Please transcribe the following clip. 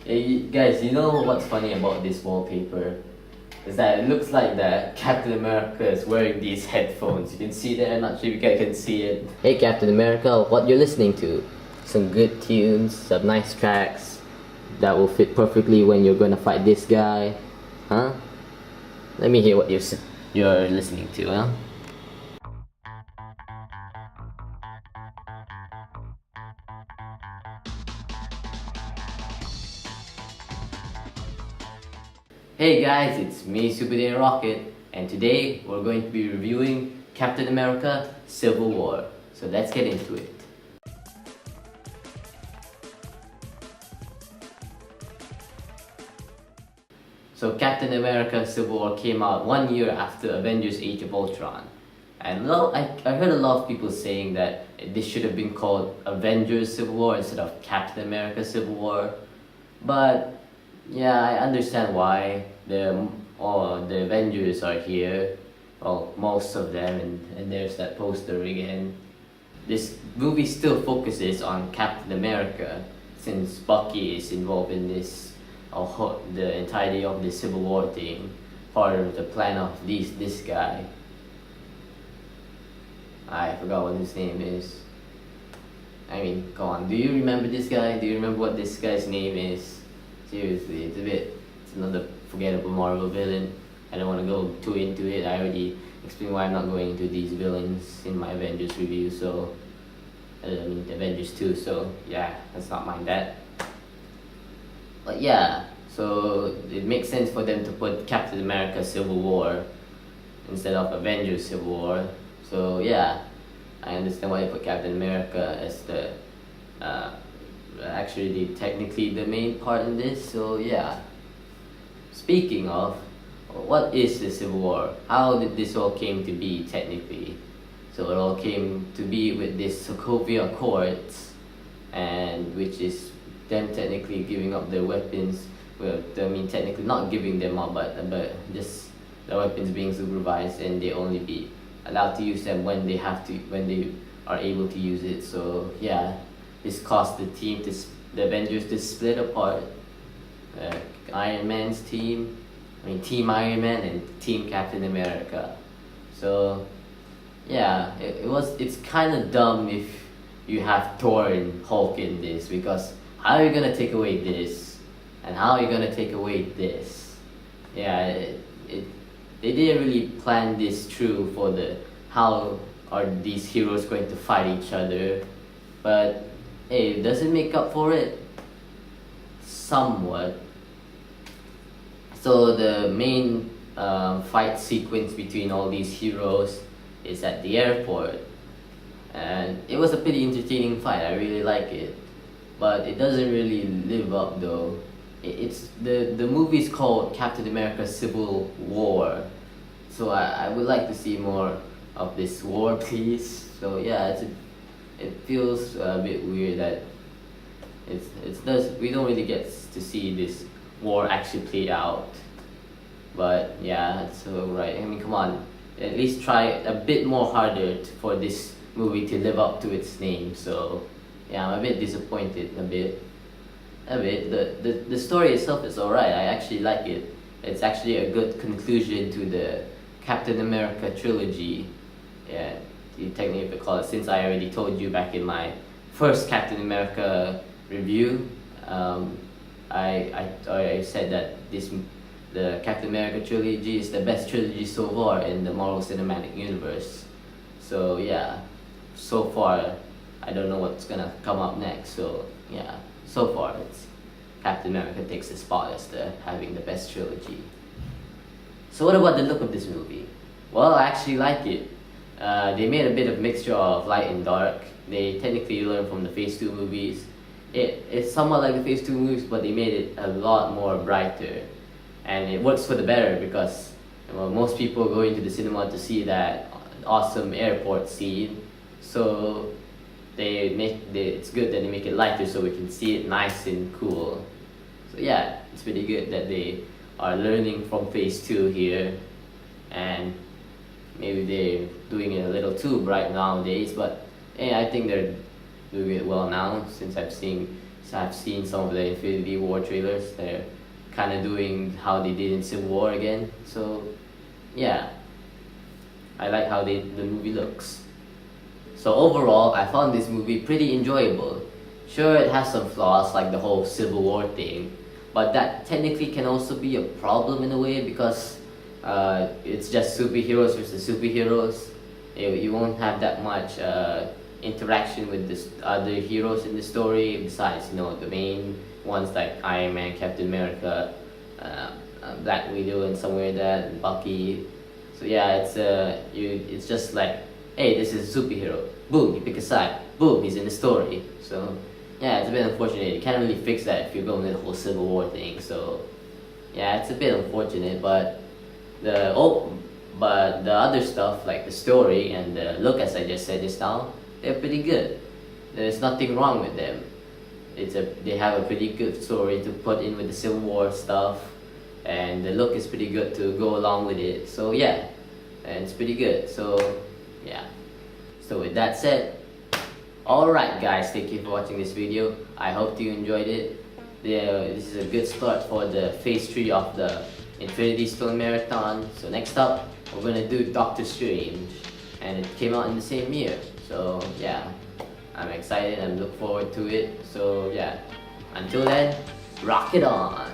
Hey, guys, you know what's funny about this wallpaper? Is that it looks like that Captain America is wearing these headphones. You can see that. I'm not sure if you guys can see it. Hey, Captain America, what you're listening to? Some good tunes, some nice tracks that will fit perfectly when you're gonna fight this guy, huh? Let me hear what you're listening to, huh? Hey guys, it's me, Super Day Rocket, and today we're going to be reviewing Captain America Civil War. So let's get into it. So Captain America Civil War came out 1 year after Avengers Age of Ultron. And I heard a lot of people saying that this should have been called Avengers Civil War instead of Captain America Civil War. But yeah, I understand why all the Avengers are here. Well, most of them, and there's that poster again. This movie still focuses on Captain America since Bucky is involved in this, the entirety of the Civil War thing, part of the plan of this guy. I forgot what his name is. I mean, come on, do you remember this guy? Do you remember what this guy's name is? Seriously, it's another forgettable Marvel villain. I don't want to go too into it. I already explained why I'm not going into these villains in my Avengers review, so, I mean, Avengers 2, so, yeah, let's not mind that. But yeah, so it makes sense for them to put Captain America Civil War instead of Avengers Civil War. So yeah, I understand why they put Captain America as the actually technically the main part in this. So yeah, speaking of, what is the Civil War? How did this all came to be technically? So it all came to be with this Sokovia Accords, and which is them technically giving up their weapons. Well, I mean technically not giving them up, but just the weapons being supervised, and they only be allowed to use them when they are able to use it. So yeah, this caused the Avengers to split apart. Iron Man's team, Team Iron Man and Team Captain America. So yeah, it's kind of dumb if you have Thor and Hulk in this, because how are you gonna take away this, and how are you gonna take away this? Yeah, they didn't really plan this through for how are these heroes going to fight each other, but hey, does it make up for it? Somewhat. So the main fight sequence between all these heroes is at the airport, and it was a pretty entertaining fight. I really like it, but it doesn't really live up though. It's the movie's called Captain America Civil War, so I would like to see more of this war, please. So yeah, it feels a bit weird that we don't really get to see this war actually play out. But yeah, it's alright. I mean, come on, at least try a bit more harder for this movie to live up to its name. So yeah, I'm a bit disappointed, a bit. The story itself is alright. I actually like it. It's actually a good conclusion to the Captain America trilogy. Yeah, you technically call it, since I already told you back in my first Captain America review. I said that the Captain America trilogy is the best trilogy so far in the Marvel Cinematic Universe. So yeah, so far I don't know what's gonna come up next. So yeah, so far it's Captain America takes the spot as having the best trilogy. So what about the look of this movie? Well, I actually like it. They made a bit of mixture of light and dark. They technically learned from the Phase 2 movies. It's somewhat like the Phase 2 movies, but they made it a lot more brighter. And it works for the better because, well, most people go into the cinema to see that awesome airport scene. So it's good that they make it lighter so we can see it nice and cool. So yeah, it's pretty good that they are learning from Phase 2 here, and maybe they're doing it a little too bright nowadays, but hey, I think they're doing it well now, since I've seen So I've seen some of the Infinity War trailers. They're kind of doing how they did in Civil War again. So yeah, I like how the movie looks. So overall, I found this movie pretty enjoyable. Sure, it has some flaws like the whole Civil War thing, but that technically can also be a problem in a way because it's just superheroes versus superheroes. You won't have that much interaction with the other heroes in the story besides the main ones like Iron Man, Captain America, Black Widow, and somewhere that and Bucky. So yeah, it's just like, hey, this is a superhero. Boom, you pick a side. Boom, he's in the story. So yeah, it's a bit unfortunate. You can't really fix that if you're going with the whole Civil War thing. So yeah, it's a bit unfortunate, but the other stuff like the story and the look, as I just said just now, they're pretty good. There's nothing wrong with them. They have a pretty good story to put in with the Civil War stuff, and the look is pretty good to go along with it. So yeah, and it's pretty good. So yeah. So with that said, alright guys, thank you for watching this video. I hope you enjoyed it. This is a good start for the phase 3 of the Infinity Stone Marathon. So next up, we're gonna do Doctor Strange, and it came out in the same year. So yeah, I'm excited and look forward to it. So yeah, until then, rock it on!